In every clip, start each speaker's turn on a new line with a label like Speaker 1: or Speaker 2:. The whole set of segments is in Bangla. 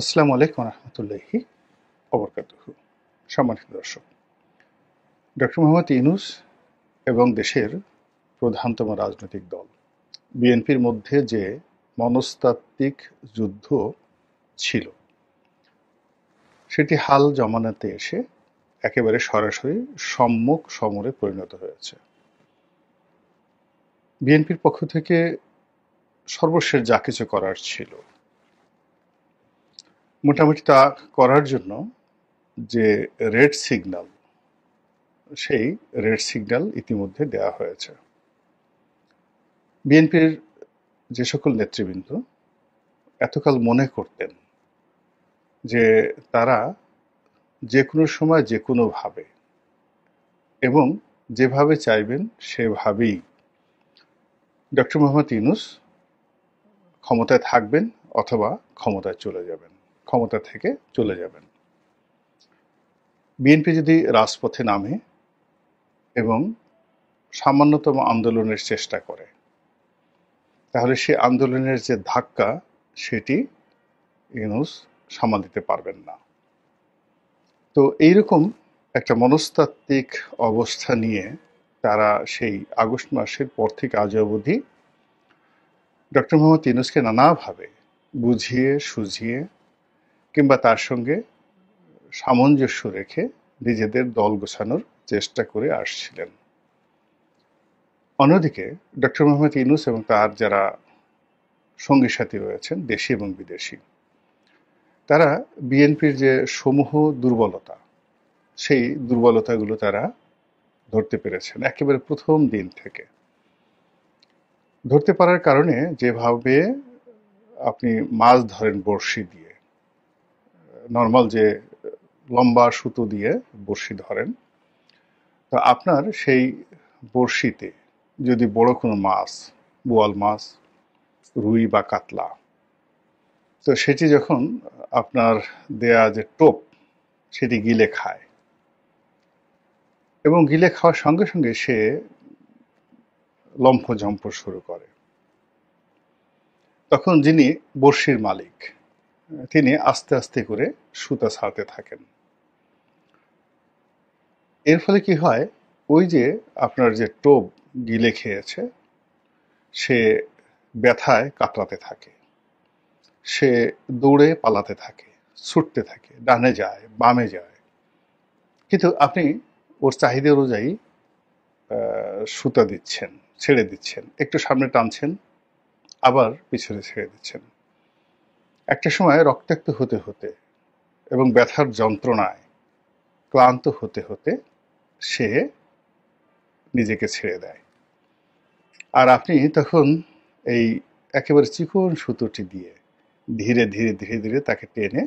Speaker 1: আসসালামু আলাইকুম রহমতুল্লাহি ওবরকাতুহু। সম্মানিত দর্শক, ডক্টর মোহাম্মদ ইউনূস এবং দেশের প্রধানতম রাজনৈতিক দল বিএনপির মধ্যে যে মনস্তাত্ত্বিক যুদ্ধ ছিল, সেটি হাল জমানাতে এসে একেবারে সরাসরি সম্মুখ সমরে পরিণত হয়েছে। বিএনপির পক্ষ থেকে সর্বশেষ যা কিছু করার ছিল, মোটামুটি তা করার জন্য যে রেড সিগন্যাল, সেই রেড সিগন্যাল ইতিমধ্যে দেওয়া হয়েছে। বিএনপির যে সকল নেতৃবৃন্দ এতকাল মনে করতেন যে তারা যে কোনো সময় যে কোনোভাবে এবং যেভাবে চাইবেন সেভাবেই ডক্টর মোহাম্মদ ইউনূস ক্ষমতায় থাকবেন অথবা ক্ষমতায় চলে যাবেন, ক্ষমতা থেকে চলে যাবেন। বিএনপি যদি রাজপথে নামে এবং সামান্যতম আন্দোলনের চেষ্টা করে, তাহলে সে আন্দোলনের যে ধাক্কা, সেটি ইউনূস সামাল দিতে পারবেন না। তো এইরকম একটা মনস্তাত্ত্বিক অবস্থা নিয়ে তারা সেই আগস্ট মাসের পর থেকে আজ অবধি ডক্টর মোহাম্মদ ইউনূসকে নানাভাবে বুঝিয়ে সুঝিয়ে কিংবা তার সঙ্গে সামঞ্জস্য রেখে নিজেদের দল গোছানোর চেষ্টা করে আসছিলেন। অন্যদিকে ডক্টর মোহাম্মদ ইউনূস এবং তার যারা সঙ্গী সাথী রয়েছেন, দেশি এবং বিদেশি, তারা বিএনপির যে সমূহ দুর্বলতা, সেই দুর্বলতাগুলো তারা ধরতে পেরেছেন একেবারে প্রথম দিন থেকে। ধরতে পারার কারণে যেভাবে আপনি মাছ ধরেন বড়শি দিয়ে, নর্মাল যে লম্বা সুতো দিয়ে বড়শি ধরেন, তো আপনার সেই বড়শিতে যদি বড় কোনো মাছ, বোয়াল মাছ, রুই বা কাতলা, তো সেটি যখন আপনার দেয়া যে টোপ, সেটি গিলে খায় এবং গিলে খাওয়ার সঙ্গে সঙ্গে সে লম্ফঝম্প শুরু করে, তখন যিনি বড়শির মালিক, তিনি আস্তে আস্তে করে সুতা ছাড়তে থাকেন। এর ফলে কি হয়, ওই যে আপনার যে টোপ গিলে খেয়েছে, সে ব্যথায় কাতরাতে থাকে, সে দৌড়ে পালাতে থাকে, ছুটতে থাকে, ডানে যায় বামে যায়, কিন্তু আপনি ওর চাহিদা অনুযায়ী সুতা দিচ্ছেন, ছেড়ে দিচ্ছেন, একটু সামনে টানছেন, আবার পিছনে ছেড়ে দিচ্ছেন। একটা সময় রক্তাক্ত হতে হতে এবং ব্যথার যন্ত্রণায় ক্লান্ত হতে হতে সে নিজেকে ছেড়ে দেয়। আর আপনি তখন এই একেবারে চিকন সুতোটি দিয়ে ধীরে ধীরে ধীরে ধীরে তাকে টেনে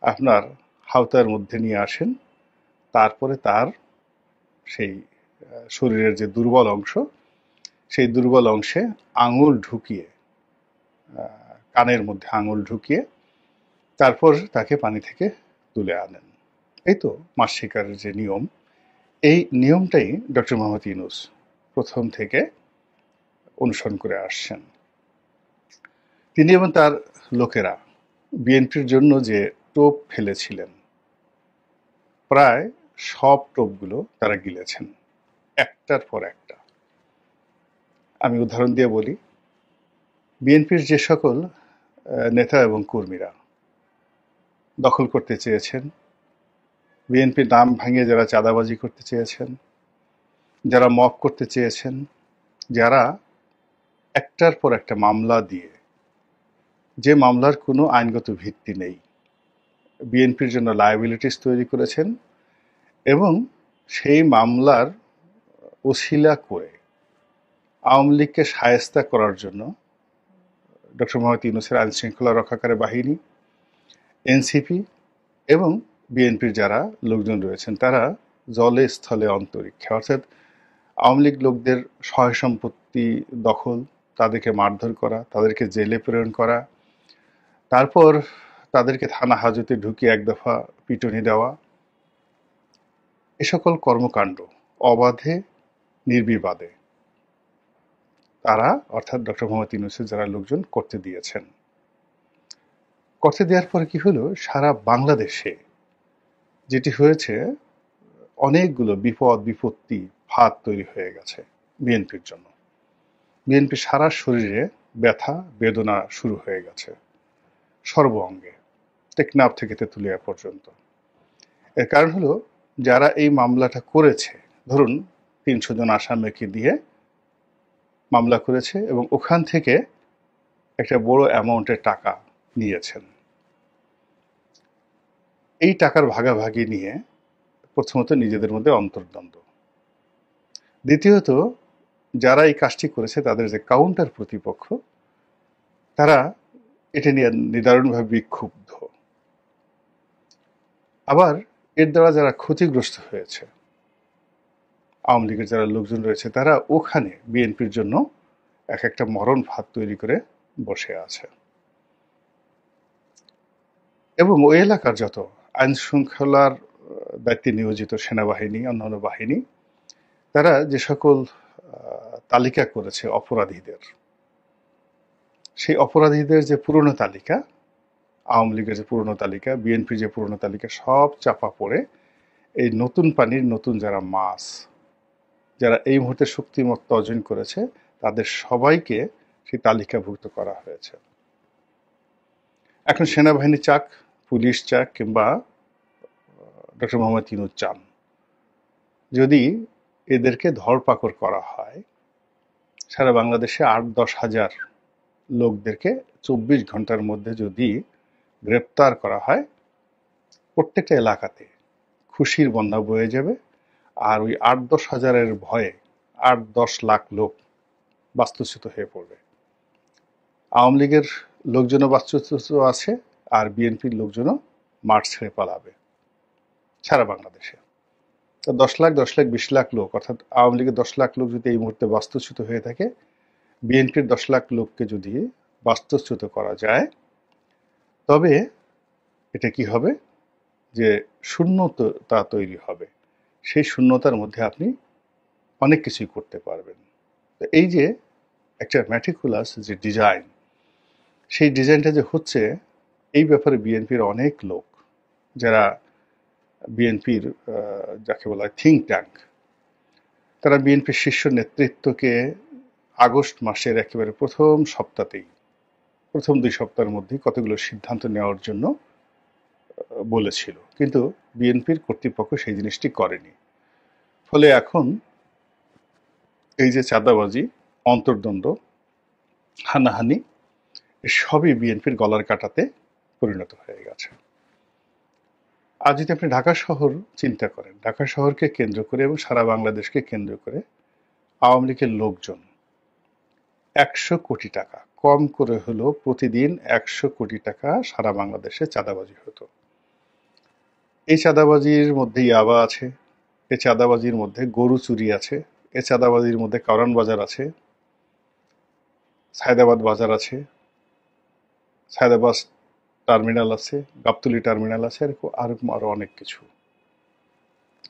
Speaker 1: আপনার হাওতার মধ্যে নিয়ে আসেন। তারপরে তার সেই শরীরের যে দুর্বল অংশ, সেই দুর্বল অংশে আঙুল ঢুকিয়ে, কানের মধ্যে আঙুল ঢুকিয়ে তারপর তাকে পানি থেকে তুলে আনেন। এই তো মাছ শিকারের যে নিয়ম, এই নিয়মটাই ডক্টর মোহাম্মদ ইউনূস প্রথম থেকে অনুসরণ করে আসছেন। তিনি এবং তার লোকেরা বিএনপির জন্য যে টোপ ফেলেছিলেন, প্রায় সব টোপগুলো তারা গিলেছেন, একটার পর একটা। আমি উদাহরণ দিয়ে বলি, বিএনপির যে সকল নেতা এবং কর্মীরা দখল করতে চেয়েছেন, বিএনপির নাম ভাঙিয়ে যারা চাঁদাবাজি করতে চেয়েছেন, যারা মব করতে চেয়েছেন, যারা একটার পর একটা মামলা দিয়ে, যে মামলার কোনো আইনগত ভিত্তি নেই, বিএনপির জন্য লায়াবিলিটিস তৈরি করেছেন এবং সেই মামলার ওসিলা করে আওয়ামী লীগকে শায়েস্তা করার জন্য ডক্টর মোহাম্মদ ইউনূসের আইন শৃঙ্খলা রক্ষাকারী বাহিনী, এনসিপি এবং বিএনপির যারা লোকজন রয়েছেন, তারা জলে স্থলে অন্তরিক্ষে, অর্থাৎ আওয়ামী লীগ লোকদের সহায় সম্পত্তি দখল, তাদেরকে মারধর করা, তাদেরকে জেলে প্রেরণ করা, তারপর তাদেরকে থানা হাজতে ঢুকিয়ে এক দফা পিটুনি দেওয়া, এ সকল কর্মকাণ্ড অবাধে নির্বিবাদে তারা, অর্থাৎ ডক্টর মোহাম্মদ ইউনূসের যারা লোকজন করতে দিয়েছেন। করতে দেওয়ার পরে কি হলো, সারা বাংলাদেশে যেটি হয়েছে, অনেকগুলো বিপদ বিপত্তি ফাঁদ তৈরি হয়ে গেছে বিএনপির জন্য। বিএনপি সারা শরীরে ব্যথা বেদনা শুরু হয়ে গেছে, সর্ব অঙ্গে, টেকনাফ থেকে তেঁতুলিয়া পর্যন্ত। এর কারণ হলো, যারা এই মামলাটা করেছে, ধরুন ৩০০ জন আসামিকে দিয়ে মামলা করেছে এবং ওখান থেকে একটা বড় অ্যামাউন্টের টাকা নিয়েছেন। এই টাকার ভাগাভাগি নিয়ে প্রথমত নিজেদের মধ্যে অন্তর্দ্বন্দ্ব, দ্বিতীয়ত যারা এই কাজটি করেছে তাদের যে কাউন্টার প্রতিপক্ষ, তারা এটা নিয়ে নিদারুণভাবে বিক্ষুব্ধ। আবার এর দ্বারা যারা ক্ষতিগ্রস্ত হয়েছে, আওয়ামী লীগের যারা লোকজন রয়েছে, তারা ওখানে বিএনপির জন্য এক একটা মরণ ফাঁদ তৈরি করে বসে আছে। এবং ওই এলাকার যত আইন শৃঙ্খলার দায়িত্বে নিয়োজিত সেনাবাহিনী, অন্যান্য বাহিনী, তারা যে সকল তালিকা করেছে অপরাধীদের, সেই অপরাধীদের যে পুরনো তালিকা, আওয়ামী লীগের যে পুরনো তালিকা, বিএনপির যে পুরনো তালিকা, সব চাপা পড়ে এই নতুন পানির নতুন যারা মাছ, যারা এই মুহূর্তে শক্তিমত্তা অর্জন করেছে, তাদের সবাইকে সেই তালিকাভুক্ত করা হয়েছে। এখন সেনাবাহিনী চাক, পুলিশ চাক, কিংবা ডক্টর মোহাম্মদ ইউনূস চান, যদি এদেরকে ধরপাকড় করা হয়, সারা বাংলাদেশে ৮-১০ হাজার লোকদেরকে ২৪ ঘন্টার মধ্যে যদি গ্রেপ্তার করা হয়, প্রত্যেকটা এলাকাতে খুশির বন্যা বয়ে যাবে। আর ওই ৮-১০ হাজারের ভয়ে ৮-১০ লাখ লোক বাস্তুচ্যুত হয়ে পড়বে। আওয়ামী লীগের লোকজনও বাস্তুচ্যুত আছে, আর বিএনপির লোকজনও মাঠ ছেড়ে পালাবে সারা বাংলাদেশে। তো ১০ লাখ ২০ লাখ লোক, অর্থাৎ আওয়ামী লীগের ১০ লাখ লোক যদি এই মুহূর্তে বাস্তুচ্যুত হয়ে থাকে, বিএনপির ১০ লাখ লোককে যদি বাস্তুচ্যুত করা যায়, তবে এটা কি হবে, যে শূন্যতা তৈরি হবে। সেই শূন্যতার মধ্যে আপনি অনেক কিছুই করতে পারবেন। তো এই যে একটা ম্যাটিকুলাস যে ডিজাইন, সেই ডিজাইনটা যে হচ্ছে, এই ব্যাপারে বিএনপির অনেক লোক, যারা বিএনপির যাকে বলা হয় থিঙ্ক ট্যাঙ্ক, তারা বিএনপির শীর্ষ নেতৃত্বকে আগস্ট মাসের একেবারে প্রথম সপ্তাহতেই, প্রথম ২ সপ্তাহের মধ্যেই কতগুলো সিদ্ধান্ত নেওয়ার জন্য বলেছিল, কিন্তু বিএনপির কর্তৃপক্ষ সেই জিনিসটি করেনি। ফলে এখন এই যে চাঁদাবাজি, অন্তর্দ্বন্দ্ব, হানাহানি, সবই বিএনপির গলার কাটাতে পরিণত হয়ে গেছে। আর যদি আপনি ঢাকা শহর চিন্তা করেন, ঢাকা শহরকে কেন্দ্র করে এবং সারা বাংলাদেশকে কেন্দ্র করে আওয়ামী লীগের লোকজন ১০০ কোটি টাকা, কম করে হলেও প্রতিদিন ১০০ কোটি টাকা সারা বাংলাদেশে চাঁদাবাজি হতো। এই চাঁদাবাজির মধ্যে ইয়াবা আছে, এই চাঁদাবাজির মধ্যে গরু চুরি আছে, এই চাঁদাবাজির মধ্যে কারণ বাজার আছে, সায়দাবাদ বাজার আছে, সায়দাবাদ টার্মিনাল আছে, গাবতলী টার্মিনাল আছে, এরকম আরো অনেক কিছু।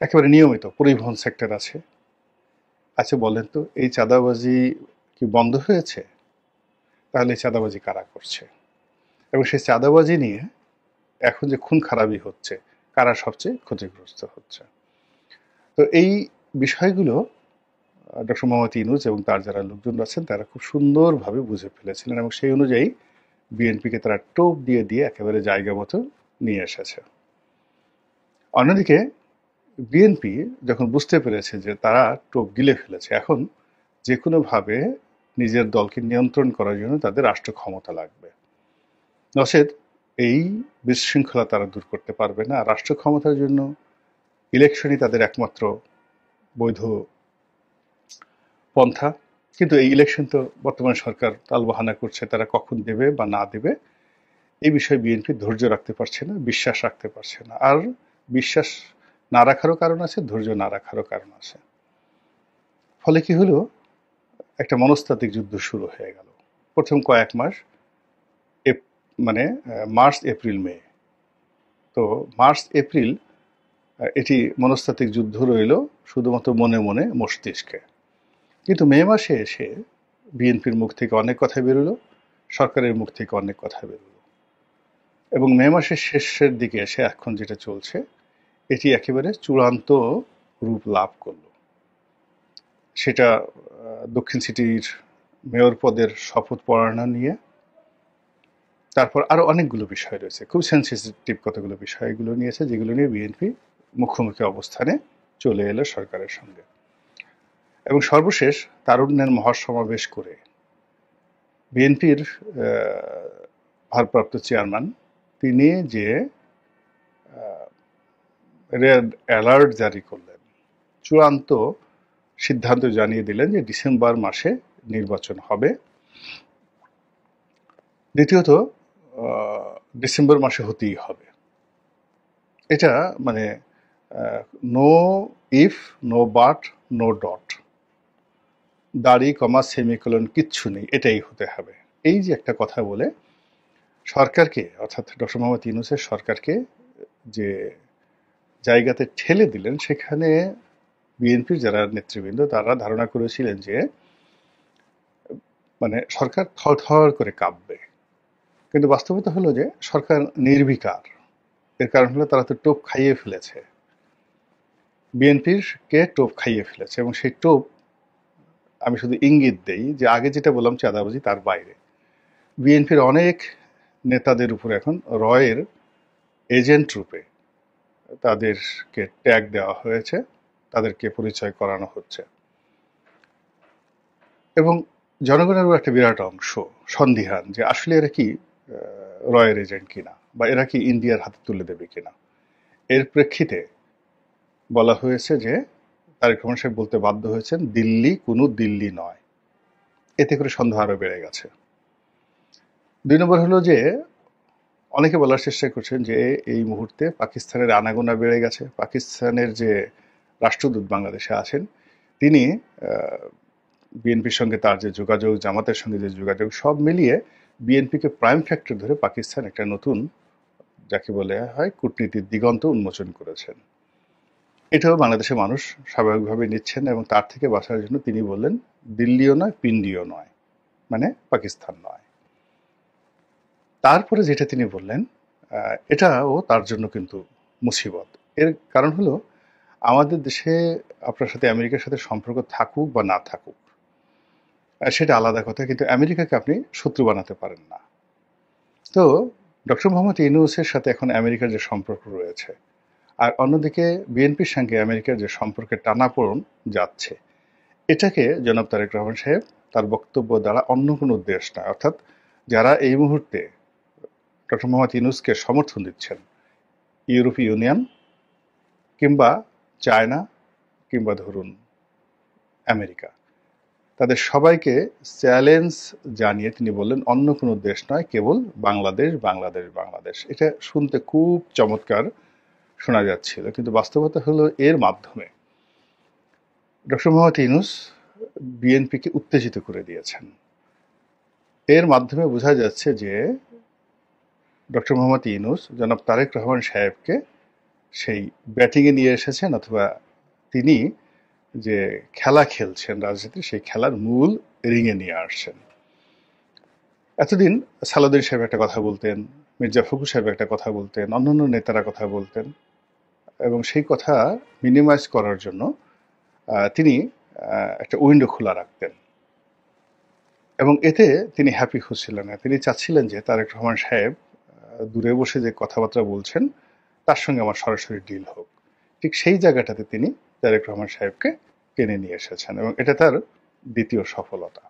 Speaker 1: একেবারে নিয়মিত পরিবহন সেক্টর আছে। আচ্ছা বলেন তো, এই চাঁদাবাজি কি বন্ধ হয়েছে? তাহলে এই চাঁদাবাজি কারা করছে? এবং সেই চাঁদাবাজি নিয়ে এখন যে খুন খারাপি হচ্ছে, কারা সবচেয়ে ক্ষতিগ্রস্ত হচ্ছে? তো এই বিষয়গুলো ডক্টর মোহাম্মদ ইউনূস এবং তার যারা লোকজন আছেন, তারা খুব সুন্দরভাবে বুঝে ফেলেছিলেন, এবং সেই অনুযায়ী বিএনপিকে তারা টোপ দিয়ে দিয়ে একেবারে জায়গা মতো নিয়ে এসেছে। অন্যদিকে বিএনপি যখন বুঝতে পেরেছে যে তারা টোপ গিলে ফেলেছে, এখন যে কোনোভাবে নিজের দলকে নিয়ন্ত্রণ করার জন্য তাদের রাষ্ট্র ক্ষমতা লাগবে, নচেত এই বিশৃঙ্খলা তারা দূর করতে পারবে না। রাষ্ট্র ক্ষমতার জন্য ইলেকশনই তাদের একমাত্র বৈধ পন্থা। কিন্তু এই ইলেকশন তো বর্তমান সরকার তালবাহানা করছে, তারা কখন দেবে বা না দেবে এই বিষয়ে বিএনপি ধৈর্য রাখতে পারছে না, বিশ্বাস রাখতে পারছে না। আর বিশ্বাস না রাখারও কারণ আছে, ধৈর্য না রাখারও কারণ আছে। ফলে কি হলো, একটা মনস্তাত্ত্বিক যুদ্ধ শুরু হয়ে গেল। প্রথম কয়েক মাস, মানে মার্চ এপ্রিল মে, তো মার্চ এপ্রিল এটি মনস্তাত্ত্বিক যুদ্ধ রইল শুধুমাত্র মনে মনে মস্তিষ্কে। কিন্তু মে মাসে এসে বিএনপির মুখ থেকে অনেক কথা বেরোলো, সরকারের মুখ থেকে অনেক কথা বেরোলো, এবং মে মাসের শেষের দিকে এসে এখন যেটা চলছে এটি একেবারে চূড়ান্ত রূপ লাভ করলো। সেটা দক্ষিণ সিটির মেয়র পদের শপথ পড়ানো নিয়ে, তারপর আরো অনেকগুলো বিষয় রয়েছে, খুব সেন্সিটিভ কতগুলো বিষয় এগুলো নিয়েছে, যেগুলো নিয়ে বিএনপি মুখোমুখি অবস্থানে চলে এলো সরকারের সঙ্গে। এবং সর্বশেষ তারুণ্যের মহাসমাবেশ করে বিএনপির ভারপ্রাপ্ত চেয়ারম্যান তিনি যে রেড অ্যালার্ট জারি করলেন, চূড়ান্ত সিদ্ধান্ত জানিয়ে দিলেন যে ডিসেম্বর মাসে নির্বাচন হবে। দ্বিতীয়ত ডিসেম্বর মাসে হতেই হবে। এটা মানে no if, no but, no dot, দাড়ি কমা সেমিকোলন কিচ্ছু নেই, এটাই হতে হবে। এই যে একটা কথা বলে সরকারকে, অর্থাৎ ডক্টর মোহাম্মদ ইউনূসের সরকারকে যে জায়গাতে ঠেলে দিলেন, সেখানে বিএনপির যারা নেতৃবৃন্দ তারা ধারণা করেছিলেন যে মানে সরকার থরথর করে কাঁপবে, কিন্তু বাস্তবতা হলো যে সরকার নির্বিকার। এর কারণ হলো তারা তো টোপ খাইয়ে ফেলেছে, বিএনপির কে টোপ খাইয়ে ফেলেছে। এবং সেই টোপ আমি শুধু ইঙ্গিত দেই যে আগে যেটা বললাম চাঁদাবাজি, তার বাইরে বিএনপির অনেক নেতাদের উপর এখন রয়ের এজেন্ট রূপে তাদেরকে ট্যাগ দেওয়া হয়েছে, তাদেরকে পরিচয় করানো হচ্ছে। এবং জনগণেরও একটা বিরাট অংশ সন্দিহান যে আসলে এরা কি রয়ের এজেন্ট কিনা, বা এরা কি ইন্ডিয়ার হাতে তুলে দেবে কিনা। এর প্রেক্ষিতে বলা হয়েছে যে তারেক রহমান সাহেব বলতে বাধ্য হয়েছেন দিল্লি কোনো দিল্লি নয়। এতে করে সন্দেহ আরো বেড়ে গেছে। 2 নম্বর হলো যে অনেকে বলার চেষ্টা করছেন যে এই মুহূর্তে পাকিস্তানের আনাগোনা বেড়ে গেছে। পাকিস্তানের যে রাষ্ট্রদূত বাংলাদেশে আছেন তিনি বিএনপির সঙ্গে তার যে যোগাযোগ, জামাতের সঙ্গে যে যোগাযোগ, সব মিলিয়ে বিএনপিকে প্রাইম ফ্যাক্টর ধরে পাকিস্তান একটা নতুন, যাকে বলে হয়, কূটনীতির দিগন্ত উন্মোচন করেছেন। এটাও বাংলাদেশের মানুষ স্বাভাবিকভাবে নিচ্ছেন এবং তার থেকে বাঁচার জন্য তিনি বললেন দিল্লিও নয়, পিন্ডিও নয়, মানে পাকিস্তান নয়। তারপরে যেটা তিনি বললেন এটাও তার জন্য কিন্তু মুসিবত। এর কারণ হলো আমাদের দেশে আপনার সাথে আমেরিকার সাথে সম্পর্ক থাকুক বা না থাকুক সেটা আলাদা কথা, কিন্তু আমেরিকাকে আপনি শত্রু বানাতে পারেন না। তো ডক্টর মোহাম্মদ ইউনূসের সাথে এখন আমেরিকার যে সম্পর্ক রয়েছে, আর অন্যদিকে বিএনপির সঙ্গে আমেরিকার যে সম্পর্কের টানাপোড়েন যাচ্ছে, এটাকে জনাব তারেক রহমান সাহেব তার বক্তব্য দ্বারা অন্য কোনো উদ্দেশ্য নয়, অর্থাৎ যারা এই মুহূর্তে ডক্টর মোহাম্মদ ইউনূসকে সমর্থন দিচ্ছেন, ইউরোপীয় ইউনিয়ন কিংবা চায়না কিংবা ধরুন আমেরিকা, তাদের সবাইকে চ্যালেঞ্জ জানিয়ে তিনি বললেন অন্য কোনো দেশ নয়, কেবল বাংলাদেশ, বাংলাদেশ, বাংলাদেশ। এটা শুনতে খুব চমৎকার শোনা যাচ্ছিল, কিন্তু বাস্তবতা হলো এর মাধ্যমে ডক্টর মোহাম্মদ ইউনূস বিএনপিকে উত্তেজিত করে দিয়েছেন। এর মাধ্যমে বোঝা যাচ্ছে যে ডক্টর মোহাম্মদ ইউনূস জনাব তারেক রহমান সাহেবকে সেই ব্যাটিংয়ে নিয়ে এসেছেন, অথবা তিনি যে খেলা খেলছেন রাজনীতি, সেই খেলার মূল রিংয়ে নিয়ে আসছেন। এতদিন সালাউদ্দিন সাহেব একটা কথা বলতেন, মির্জা ফখরুল সাহেব একটা কথা বলতেন, অন্যান্য নেতারা কথা বলতেন, এবং সেই কথা মিনিমাইজ করার জন্য তিনি একটা উইন্ডো খোলা রাখতেন, এবং এতে তিনি হ্যাপি হচ্ছিলেন না। তিনি চাচ্ছিলেন যে তারেক রহমান সাহেব দূরে বসে যে কথাবার্তা বলছেন তার সঙ্গে আমার সরাসরি ডিল হোক। ঠিক সেই জায়গাটাতে তিনি তারেক রহমান সাহেবকে টেনে নিয়ে এসেছেন, এবং এটা তার দ্বিতীয় সফলতা।